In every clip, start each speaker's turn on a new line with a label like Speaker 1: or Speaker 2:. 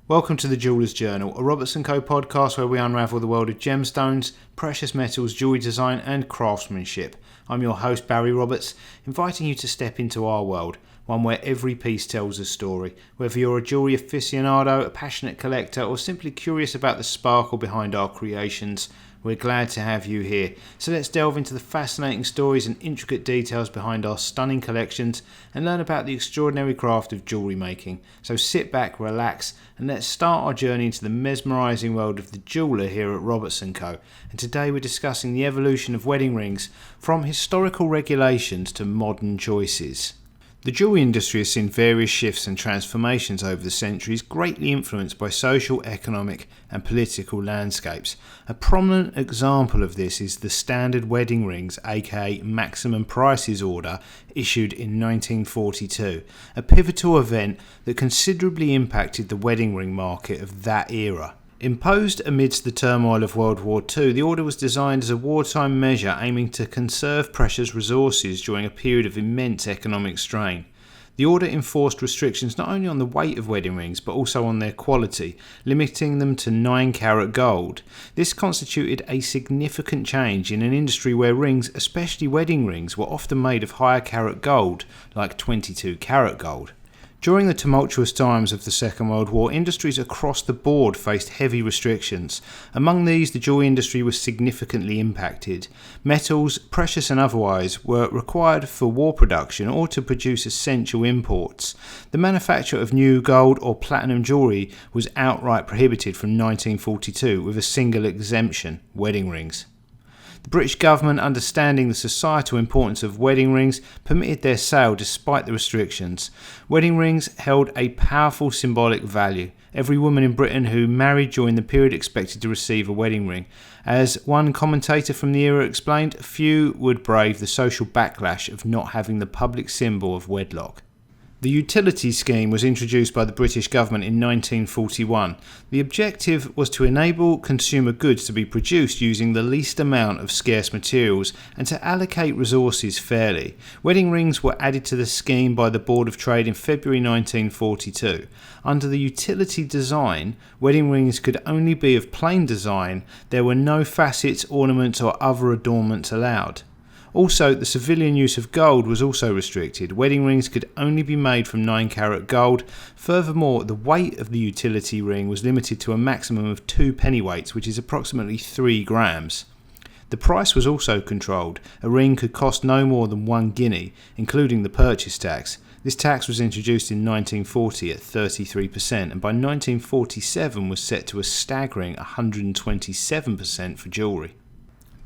Speaker 1: Welcome to the Jeweller's Journal, a Roberts & Co podcast where we unravel the world of gemstones, precious metals, jewellery design and craftsmanship. I'm your host Barry Roberts, inviting you to step into our world, one where every piece tells a story. Whether you're a jewellery aficionado, a passionate collector or simply curious about the sparkle behind our creations, we're glad to have you here. So let's delve into the fascinating stories and intricate details behind our stunning collections and learn about the extraordinary craft of jewellery making. So sit back, relax, and let's start our journey into the mesmerising world of the jeweller here at Roberts & Co. And today we're discussing the evolution of wedding rings from historical regulations to modern choices. The jewellery industry has seen various shifts and transformations over the centuries, greatly influenced by social, economic and political landscapes. A prominent example of this is the standard wedding rings, aka maximum prices order, issued in 1942, a pivotal event that considerably impacted the wedding ring market of that era. Imposed amidst the turmoil of World War II, the order was designed as a wartime measure aiming to conserve precious resources during a period of immense economic strain. The order enforced restrictions not only on the weight of wedding rings but also on their quality, limiting them to 9-carat gold. This constituted a significant change in an industry where rings, especially wedding rings, were often made of higher carat gold, like 22-carat gold. During the tumultuous times of the Second World War, industries across the board faced heavy restrictions. Among these, the jewellery industry was significantly impacted. Metals, precious and otherwise, were required for war production or to produce essential imports. The manufacture of new gold or platinum jewellery was outright prohibited from 1942 with a single exemption: wedding rings. The British government, understanding the societal importance of wedding rings, permitted their sale despite the restrictions. Wedding rings held a powerful symbolic value. Every woman in Britain who married during the period expected to receive a wedding ring. As one commentator from the era explained, few would brave the social backlash of not having the public symbol of wedlock. The utility scheme was introduced by the British government in 1941. The objective was to enable consumer goods to be produced using the least amount of scarce materials and to allocate resources fairly. Wedding rings were added to the scheme by the Board of Trade in February 1942. Under the utility design, wedding rings could only be of plain design. There were no facets, ornaments or other adornments allowed. Also, the civilian use of gold was also restricted. Wedding rings could only be made from 9-carat gold. Furthermore, the weight of the utility ring was limited to a maximum of 2 pennyweights, which is approximately 3 grams. The price was also controlled. A ring could cost no more than 1 guinea, including the purchase tax. This tax was introduced in 1940 at 33% and by 1947 was set to a staggering 127% for jewellery.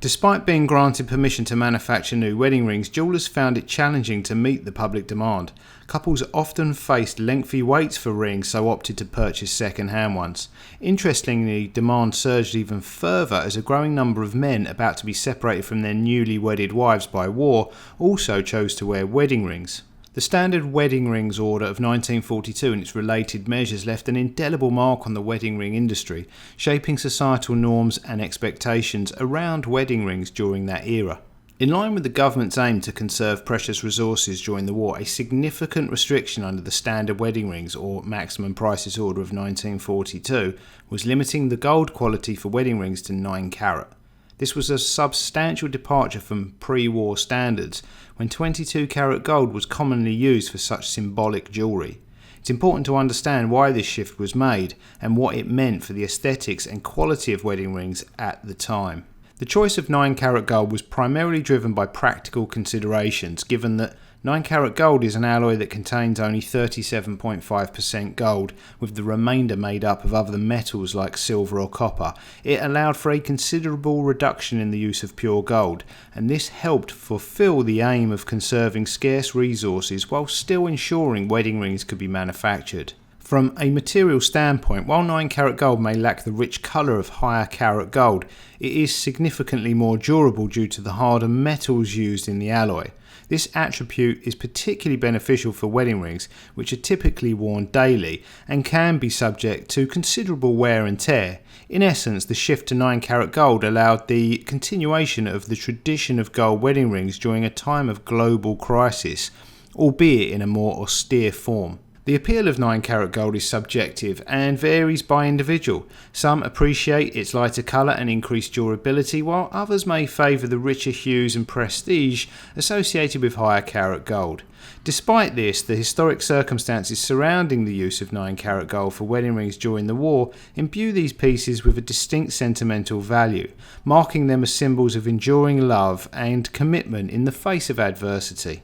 Speaker 1: Despite being granted permission to manufacture new wedding rings, jewellers found it challenging to meet the public demand. Couples often faced lengthy waits for rings, so opted to purchase second-hand ones. Interestingly, demand surged even further as a growing number of men about to be separated from their newly wedded wives by war also chose to wear wedding rings. The standard wedding rings order of 1942 and its related measures left an indelible mark on the wedding ring industry, shaping societal norms and expectations around wedding rings during that era. In line with the government's aim to conserve precious resources during the war, a significant restriction under the standard wedding rings or maximum prices order of 1942 was limiting the gold quality for wedding rings to 9-carat. This was a substantial departure from pre-war standards, when 22-carat gold was commonly used for such symbolic jewellery. It's important to understand why this shift was made and what it meant for the aesthetics and quality of wedding rings at the time. The choice of 9-carat gold was primarily driven by practical considerations, given that 9-carat gold is an alloy that contains only 37.5% gold, with the remainder made up of other metals like silver or copper. It allowed for a considerable reduction in the use of pure gold, and this helped fulfill the aim of conserving scarce resources while still ensuring wedding rings could be manufactured. From a material standpoint, while 9-carat gold may lack the rich colour of higher carat gold, it is significantly more durable due to the harder metals used in the alloy. This attribute is particularly beneficial for wedding rings, which are typically worn daily and can be subject to considerable wear and tear. In essence, the shift to 9-carat gold allowed the continuation of the tradition of gold wedding rings during a time of global crisis, albeit in a more austere form. The appeal of 9 carat gold is subjective and varies by individual. Some appreciate its lighter colour and increased durability, while others may favour the richer hues and prestige associated with higher carat gold. Despite this, the historic circumstances surrounding the use of 9 carat gold for wedding rings during the war imbue these pieces with a distinct sentimental value, marking them as symbols of enduring love and commitment in the face of adversity.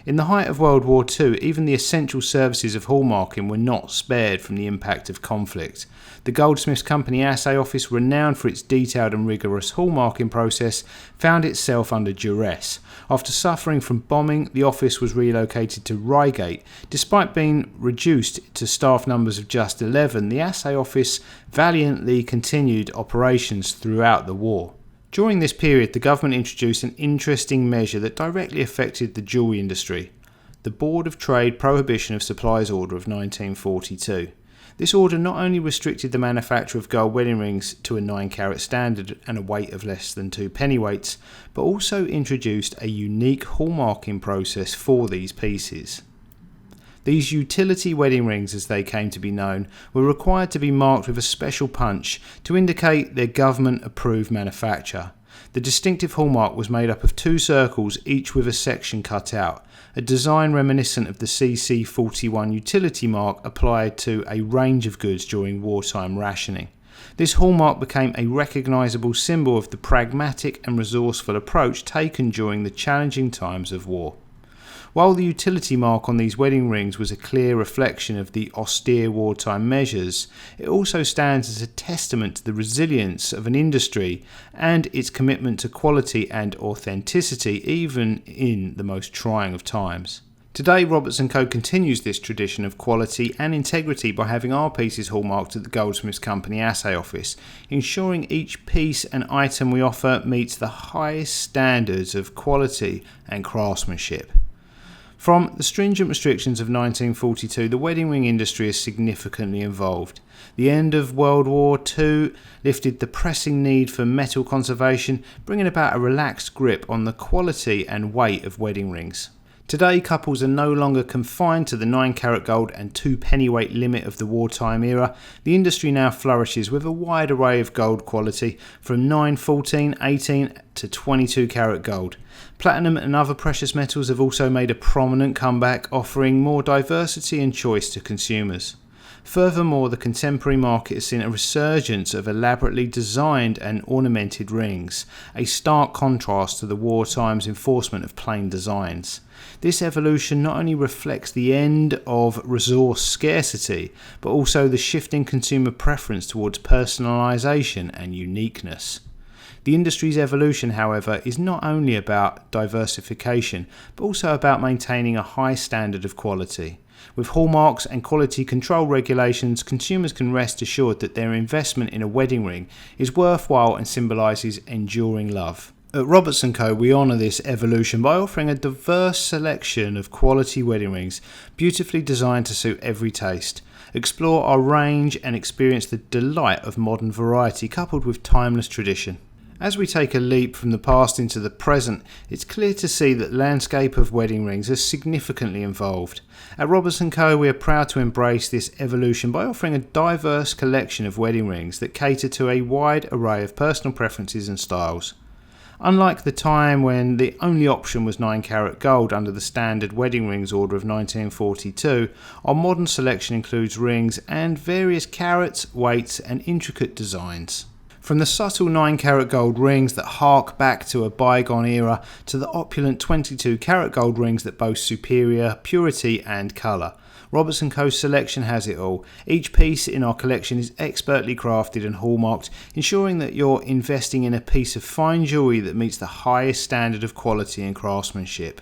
Speaker 1: In the height of World War II, even the essential services of hallmarking were not spared from the impact of conflict. The Goldsmiths Company Assay Office, renowned for its detailed and rigorous hallmarking process, found itself under duress. After suffering from bombing, the office was relocated to Reigate. Despite being reduced to staff numbers of just 11, the Assay Office valiantly continued operations throughout the war. During this period, the government introduced an interesting measure that directly affected the jewellery industry: the Board of Trade Prohibition of Supplies Order of 1942. This order not only restricted the manufacture of gold wedding rings to a 9 carat standard and a weight of less than 2 pennyweights, but also introduced a unique hallmarking process for these pieces. These utility wedding rings, as they came to be known, were required to be marked with a special punch to indicate their government-approved manufacture. The distinctive hallmark was made up of 2 circles, each with a section cut out, a design reminiscent of the CC41 utility mark applied to a range of goods during wartime rationing. This hallmark became a recognisable symbol of the pragmatic and resourceful approach taken during the challenging times of war. While the utility mark on these wedding rings was a clear reflection of the austere wartime measures, it also stands as a testament to the resilience of an industry and its commitment to quality and authenticity even in the most trying of times. Today, Roberts & Co continues this tradition of quality and integrity by having our pieces hallmarked at the Goldsmiths Company Assay Office, ensuring each piece and item we offer meets the highest standards of quality and craftsmanship. From the stringent restrictions of 1942, the wedding ring industry has significantly evolved. The end of World War II lifted the pressing need for metal conservation, bringing about a relaxed grip on the quality and weight of wedding rings. Today, couples are no longer confined to the 9 carat gold and 2 pennyweight limit of the wartime era. The industry now flourishes with a wide array of gold quality, from 9, 14, 18 to 22 carat gold. Platinum and other precious metals have also made a prominent comeback, offering more diversity and choice to consumers. Furthermore, the contemporary market has seen a resurgence of elaborately designed and ornamented rings, a stark contrast to the wartime's enforcement of plain designs. This evolution not only reflects the end of resource scarcity, but also the shifting consumer preference towards personalisation and uniqueness. The industry's evolution, however, is not only about diversification, but also about maintaining a high standard of quality. With hallmarks and quality control regulations, consumers can rest assured that their investment in a wedding ring is worthwhile and symbolises enduring love. At Roberts & Co, we honour this evolution by offering a diverse selection of quality wedding rings, beautifully designed to suit every taste. Explore our range and experience the delight of modern variety coupled with timeless tradition. As we take a leap from the past into the present, it's clear to see that the landscape of wedding rings has significantly evolved. At Roberts & Co, we are proud to embrace this evolution by offering a diverse collection of wedding rings that cater to a wide array of personal preferences and styles. Unlike the time when the only option was 9 carat gold under the standard wedding rings order of 1942, our modern selection includes rings and various carats, weights and intricate designs. From the subtle 9 carat gold rings that hark back to a bygone era to the opulent 22 carat gold rings that boast superior purity and colour, Roberts & Co.'s selection has it all. Each piece in our collection is expertly crafted and hallmarked, ensuring that you're investing in a piece of fine jewellery that meets the highest standard of quality and craftsmanship.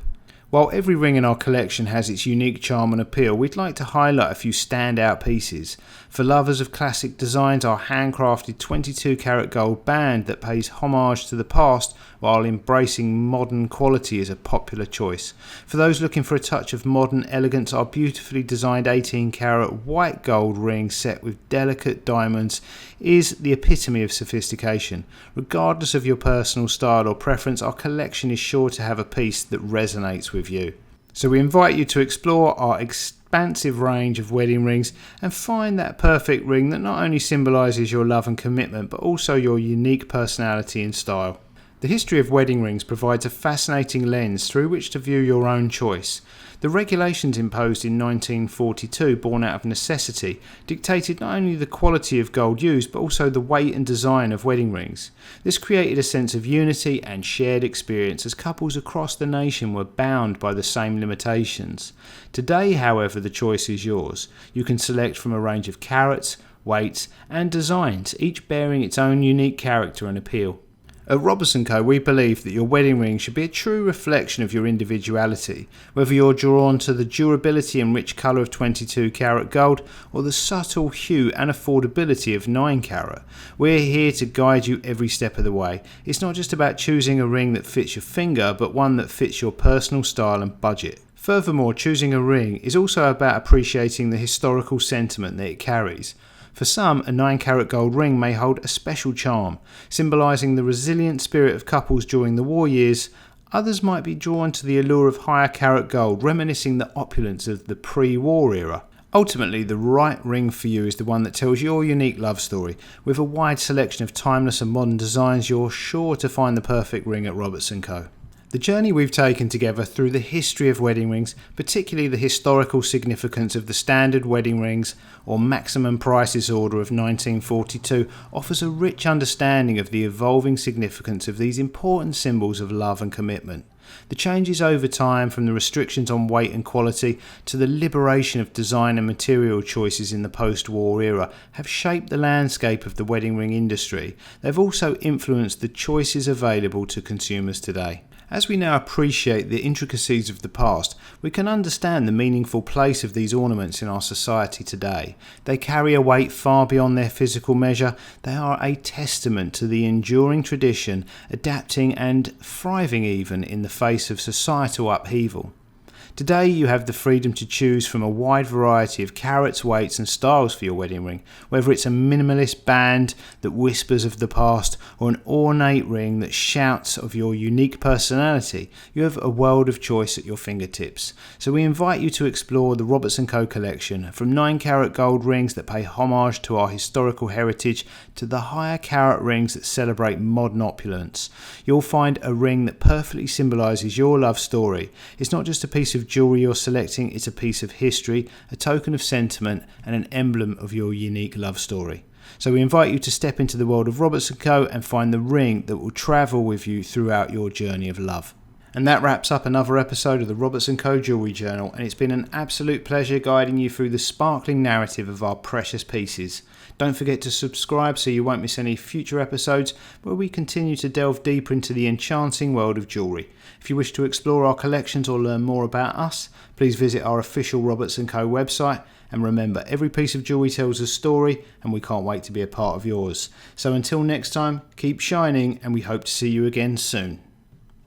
Speaker 1: While every ring in our collection has its unique charm and appeal, we'd like to highlight a few standout pieces. For lovers of classic designs, our handcrafted 22 carat gold band that pays homage to the past while embracing modern quality is a popular choice. For those looking for a touch of modern elegance, our beautifully designed 18 carat white gold ring set with delicate diamonds is the epitome of sophistication. Regardless of your personal style or preference, our collection is sure to have a piece that resonates with you. So we invite you to explore our expansive expansive range of wedding rings and find that perfect ring that not only symbolises your love and commitment but also your unique personality and style. The history of wedding rings provides a fascinating lens through which to view your own choice. The regulations imposed in 1942, born out of necessity, dictated not only the quality of gold used but also the weight and design of wedding rings. This created a sense of unity and shared experience as couples across the nation were bound by the same limitations. Today, however, the choice is yours. You can select from a range of carats, weights and designs, each bearing its own unique character and appeal. At Roberts & Co, we believe that your wedding ring should be a true reflection of your individuality, whether you're drawn to the durability and rich colour of 22 carat gold or the subtle hue and affordability of 9 carat. We're here to guide you every step of the way. It's not just about choosing a ring that fits your finger, but one that fits your personal style and budget. Furthermore, choosing a ring is also about appreciating the historical sentiment that it carries. For some, a 9 carat gold ring may hold a special charm, symbolising the resilient spirit of couples during the war years. Others might be drawn to the allure of higher carat gold, reminiscing the opulence of the pre-war era. Ultimately, the right ring for you is the one that tells your unique love story. With a wide selection of timeless and modern designs, you're sure to find the perfect ring at Roberts & Co. The journey we've taken together through the history of wedding rings, particularly the historical significance of the standard wedding rings or maximum prices order of 1942, offers a rich understanding of the evolving significance of these important symbols of love and commitment. The changes over time, from the restrictions on weight and quality to the liberation of design and material choices in the post-war era, have shaped the landscape of the wedding ring industry. They've also influenced the choices available to consumers today. As we now appreciate the intricacies of the past, we can understand the meaningful place of these ornaments in our society today. They carry a weight far beyond their physical measure. They are a testament to the enduring tradition, adapting and thriving even in the face of societal upheaval. Today you have the freedom to choose from a wide variety of carats, weights and styles for your wedding ring, whether it's a minimalist band that whispers of the past or an ornate ring that shouts of your unique personality. You have a world of choice at your fingertips. So we invite you to explore the Roberts & Co collection, from 9 carat gold rings that pay homage to our historical heritage to the higher carat rings that celebrate modern opulence. You'll find a ring that perfectly symbolises your love story. It's not just a piece of jewellery you're selecting, it's a piece of history, a token of sentiment and an emblem of your unique love story. So we invite you to step into the world of Roberts & Co and find the ring that will travel with you throughout your journey of love. And that wraps up another episode of the Roberts & Co Jewellery Journal, and it's been an absolute pleasure guiding you through the sparkling narrative of our precious pieces. Don't forget to subscribe so you won't miss any future episodes where we continue to delve deeper into the enchanting world of jewellery. If you wish to explore our collections or learn more about us, please visit our official Roberts & Co website. And remember, every piece of jewellery tells a story, and we can't wait to be a part of yours. So until next time, keep shining, and we hope to see you again soon.